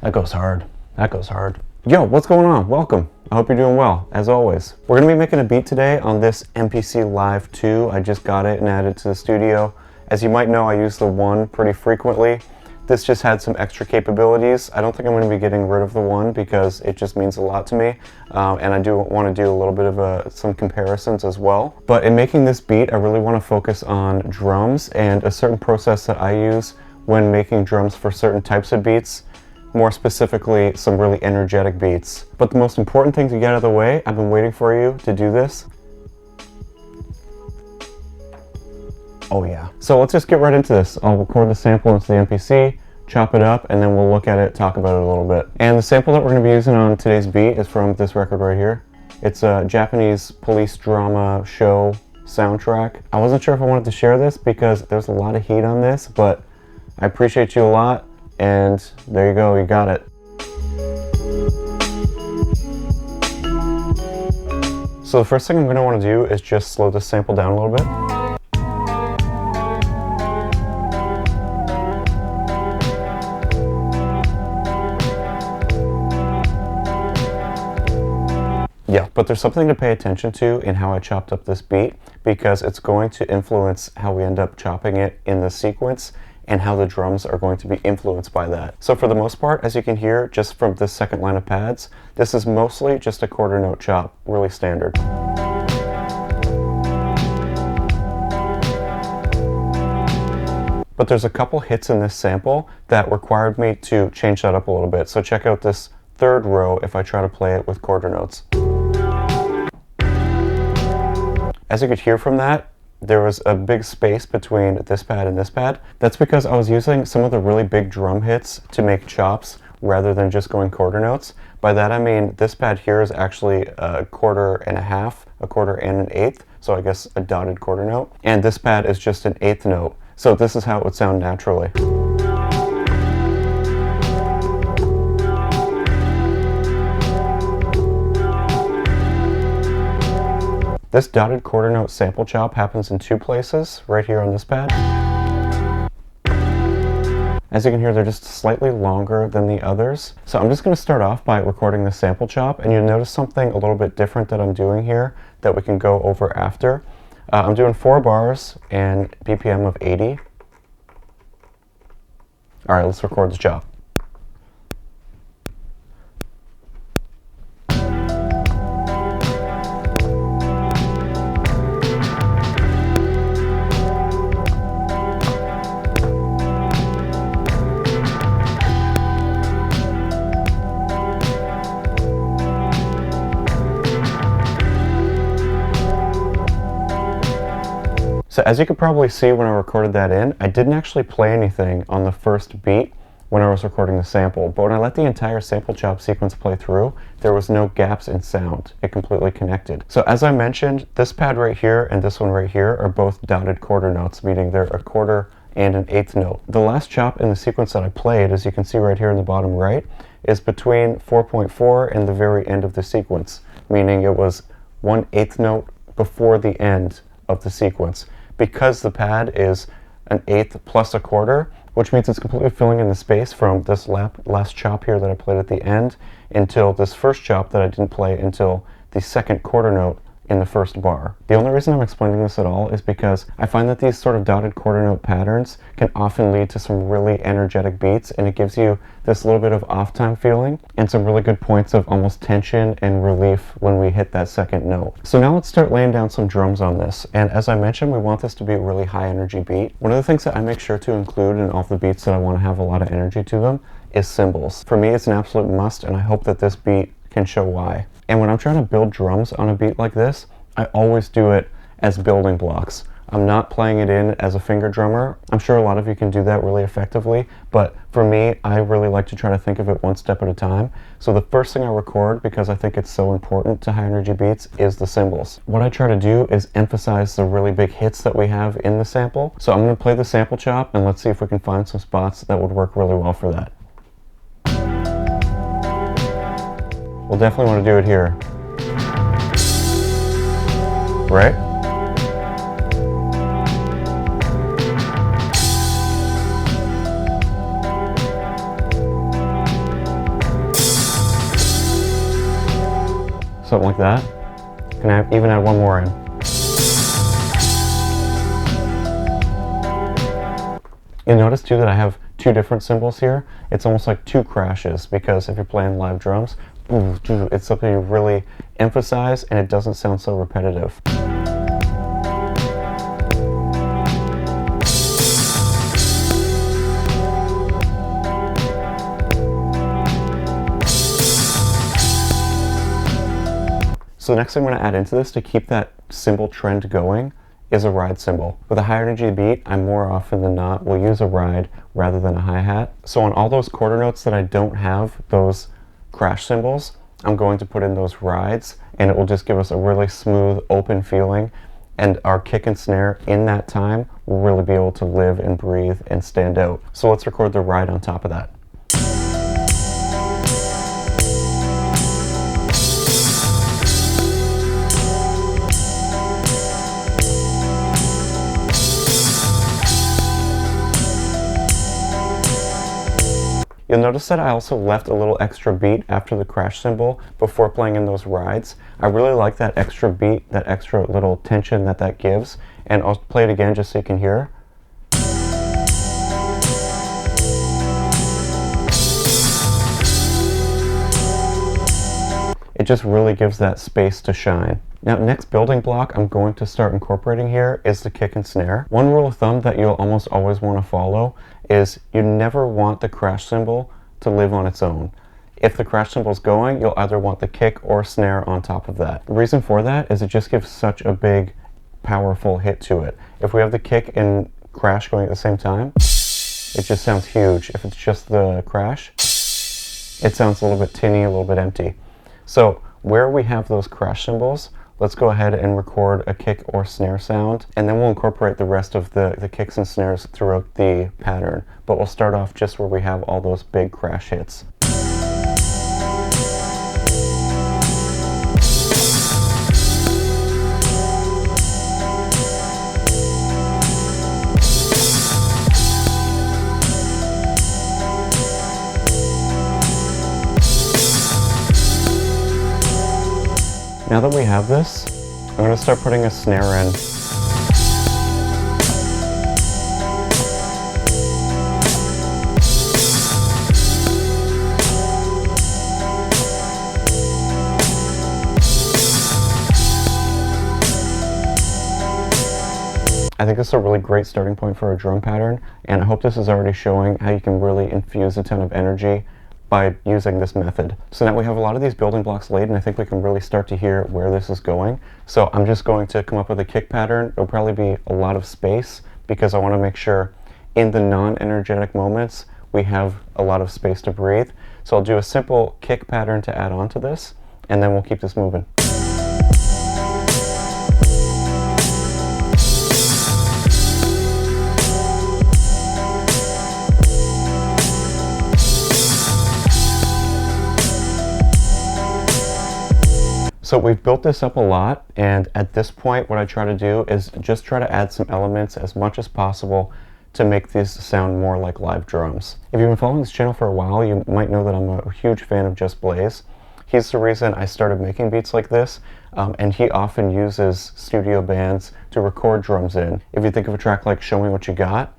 That goes hard. That goes hard. Yo, what's going on? Welcome. I hope you're doing well, as always. We're going to be making a beat today on this MPC Live II. I just got it and added it to the studio. As you might know, I use the One pretty frequently. This just had some extra capabilities. I don't think I'm going to be getting rid of the One because it just means a lot to me. And I do want to do a little bit of some comparisons as well. But in making this beat, I really want to focus on drums and a certain process that I use when making drums for certain types of beats. More specifically, some really energetic beats. But the most important thing to get out of the way, I've been waiting for you to do this. Oh yeah. So let's just get right into this. I'll record the sample into the MPC, chop it up, and then we'll look at it, talk about it a little bit. And the sample that we're going to be using on today's beat is from this record right here. It's a Japanese police drama show soundtrack. I wasn't sure if I wanted to share this because there's a lot of heat on this, but I appreciate you a lot. And there you go, you got it. So the first thing I'm going to want to do is just slow this sample down a little bit. Yeah, but there's something to pay attention to in how I chopped up this beat because it's going to influence how we end up chopping it in the sequence and how the drums are going to be influenced by that. So for the most part, as you can hear just from this second line of pads, this is mostly just a quarter note chop, really standard. But there's a couple hits in this sample that required me to change that up a little bit. So check out this third row if I try to play it with quarter notes. As you could hear from that, there was a big space between this pad and this pad. That's because I was using some of the really big drum hits to make chops rather than just going quarter notes. By that I mean this pad here is actually a quarter and a half, a quarter and an eighth, so I guess a dotted quarter note. And this pad is just an eighth note. So this is how it would sound naturally. This dotted quarter note sample chop happens in two places, right here on this pad. As you can hear, they're just slightly longer than the others. So I'm just going to start off by recording the sample chop, and you'll notice something a little bit different that I'm doing here that we can go over after. I'm doing 4 bars and BPM of 80. All right, let's record the chop. So as you could probably see when I recorded that in, I didn't actually play anything on the first beat when I was recording the sample, but when I let the entire sample chop sequence play through, there was no gaps in sound. It completely connected. So as I mentioned, this pad right here and this one right here are both dotted quarter notes, meaning they're a quarter and an eighth note. The last chop in the sequence that I played, as you can see right here in the bottom right, is between 4.4 and the very end of the sequence, meaning it was 1/8 note before the end of the sequence. Because the pad is an eighth plus a quarter, which means it's completely filling in the space from this last chop here that I played at the end until this first chop that I didn't play until the second quarter note in the first bar. The only reason I'm explaining this at all is because I find that these sort of dotted quarter note patterns can often lead to some really energetic beats, and it gives you this little bit of off time feeling and some really good points of almost tension and relief when we hit that second note. So now let's start laying down some drums on this. And as I mentioned, we want this to be a really high energy beat. One of the things that I make sure to include in all the beats that I want to have a lot of energy to them is cymbals. For me, it's an absolute must, and I hope that this beat can show why. And when I'm trying to build drums on a beat like this, I always do it as building blocks. I'm not playing it in as a finger drummer. I'm sure a lot of you can do that really effectively, but for me, I really like to try to think of it one step at a time. So the first thing I record, because I think it's so important to high energy beats, is the cymbals. What I try to do is emphasize the really big hits that we have in the sample. So I'm going to play the sample chop, and let's see if we can find some spots that would work really well for that. We'll definitely want to do it here. Right? something like that. Can I even add one more in? You'll notice too that I have two different cymbals here. It's almost like two crashes, because if you're playing live drums, it's something you really emphasize and it doesn't sound so repetitive. So the next thing I'm going to add into this to keep that cymbal trend going is a ride cymbal. With a higher energy beat, I more often than not will use a ride rather than a hi-hat. So on all those quarter notes that I don't have those crash cymbals, I'm going to put in those rides, and it will just give us a really smooth, open feeling, and our kick and snare in that time will really be able to live and breathe and stand out. So let's record the ride on top of that. You'll notice that I also left a little extra beat after the crash cymbal before playing in those rides. I really like that extra beat, that extra little tension that gives, and I'll play it again just so you can hear. It just really gives that space to shine. Now, next building block I'm going to start incorporating here is the kick and snare. One rule of thumb that you'll almost always want to follow is you never want the crash cymbal to live on its own. If the crash cymbal is going, you'll either want the kick or snare on top of that. The reason for that is it just gives such a big, powerful hit to it. If we have the kick and crash going at the same time, it just sounds huge. If it's just the crash, it sounds a little bit tinny, a little bit empty. So where we have those crash cymbals, let's go ahead and record a kick or snare sound, and then we'll incorporate the rest of the kicks and snares throughout the pattern. But we'll start off just where we have all those big crash hits. Now that we have this, I'm going to start putting a snare in. I think this is a really great starting point for a drum pattern, and I hope this is already showing how you can really infuse a ton of energy by using this method. So now we have a lot of these building blocks laid, and I think we can really start to hear where this is going. So I'm just going to come up with a kick pattern. It'll probably be a lot of space because I want to make sure in the non-energetic moments we have a lot of space to breathe. So I'll do a simple kick pattern to add on to this, and then we'll keep this moving. So we've built this up a lot, and at this point what I try to do is just try to add some elements as much as possible to make these sound more like live drums. If you've been following this channel for a while, you might know that I'm a huge fan of Just Blaze. He's the reason I started making beats like this, and he often uses studio bands to record drums in. If you think of a track like Show Me What You Got,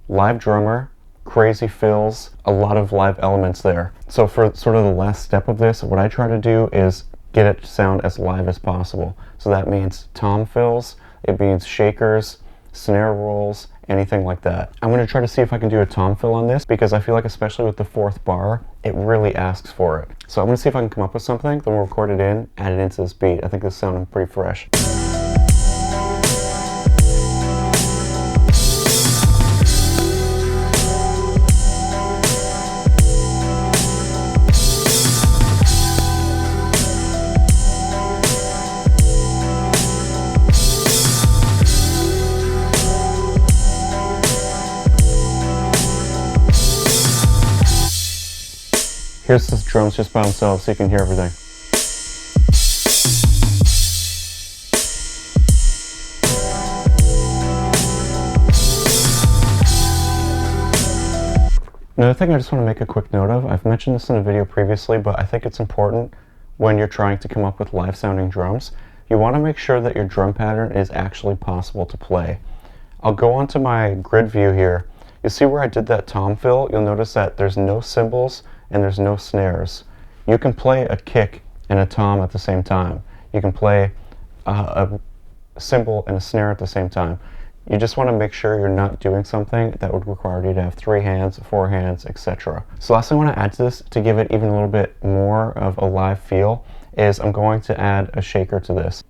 live drummer, crazy fills, a lot of live elements there. So for sort of the last step of this, what I try to do is get it to sound as live as possible. So that means tom fills, it means shakers, snare rolls, anything like that. I'm going to try to see if I can do a tom fill on this, because I feel like especially with the fourth bar, it really asks for it. So I'm going to see if I can come up with something, then we'll record it in, add it into this beat. I think this is sounding pretty fresh. Here's the drums just by themselves so you can hear everything. Another thing I just want to make a quick note of, I've mentioned this in a video previously, but I think it's important. when you're trying to come up with live sounding drums. You want to make sure that your drum pattern is actually possible to play. I'll go onto my grid view here. You see where I did that tom fill? You'll notice that there's no cymbals and there's no snares. You can play a kick and a tom at the same time. You can play a cymbal and a snare at the same time. You just want to make sure you're not doing something that would require you to have 3 hands, 4 hands, etc. So last thing I want to add to this to give it even a little bit more of a live feel is I'm going to add a shaker to this.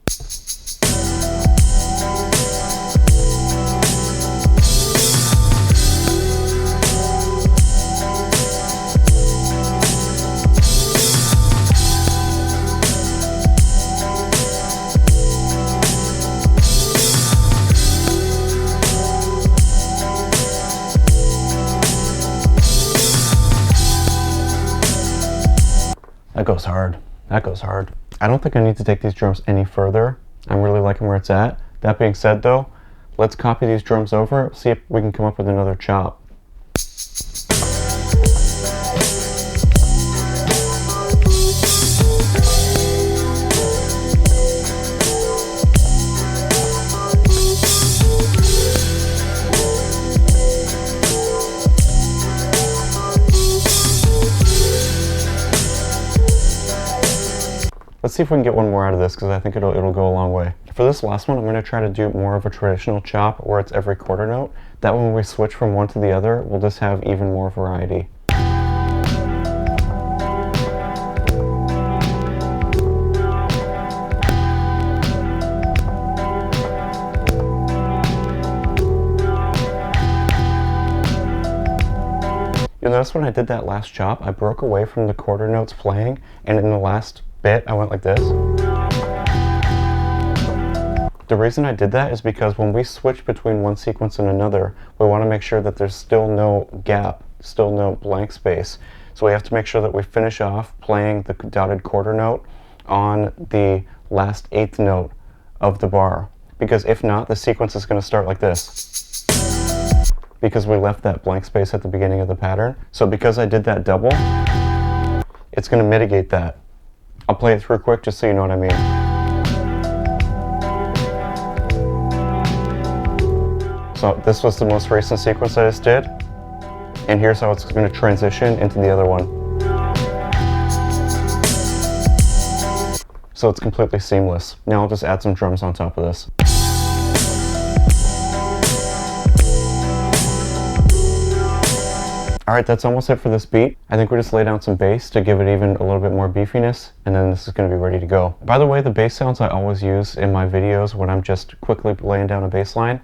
That goes hard. That goes hard. I don't think I need to take these drums any further. I'm really liking where it's at. That being said though, let's copy these drums over, see if we can come up with another chop. Let's see if we can get one more out of this, because I think it'll go a long way. For this last one, I'm going to try to do more of a traditional chop where it's every quarter note. That way when we switch from one to the other, we'll just have even more variety. You'll notice when I did that last chop, I broke away from the quarter notes playing, and in the last bit, I went like this. The reason I did that is because when we switch between one sequence and another, we want to make sure that there's still no gap, still no blank space. So we have to make sure that we finish off playing the dotted quarter note on the last 8th note of the bar. Because if not, the sequence is going to start like this, because we left that blank space at the beginning of the pattern. So because I did that double, it's going to mitigate that. I'll play it through quick just so you know what I mean. So this was the most recent sequence I just did, and here's how it's going to transition into the other one. So it's completely seamless. Now I'll just add some drums on top of this. Alright, that's almost it for this beat. I think we just lay down some bass to give it even a little bit more beefiness, and then this is going to be ready to go. By the way, the bass sounds I always use in my videos when I'm just quickly laying down a bass line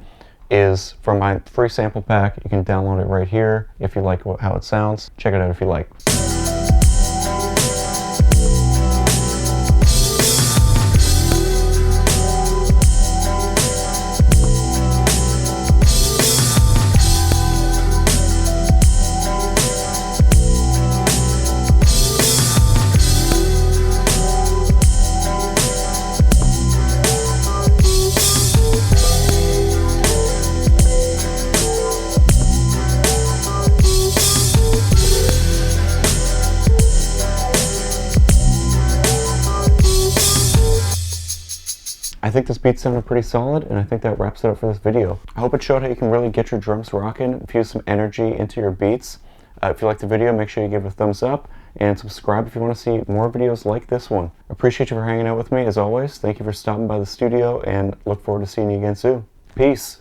is from my free sample pack. You can download it right here if you like how it sounds. Check it out if you like. I think this beat sounded pretty solid, and I think that wraps it up for this video. I hope it showed how you can really get your drums rocking, infuse some energy into your beats. If you liked the video, make sure you give it a thumbs up, and subscribe if you want to see more videos like this one. Appreciate you for hanging out with me, as always. Thank you for stopping by the studio, and look forward to seeing you again soon. Peace!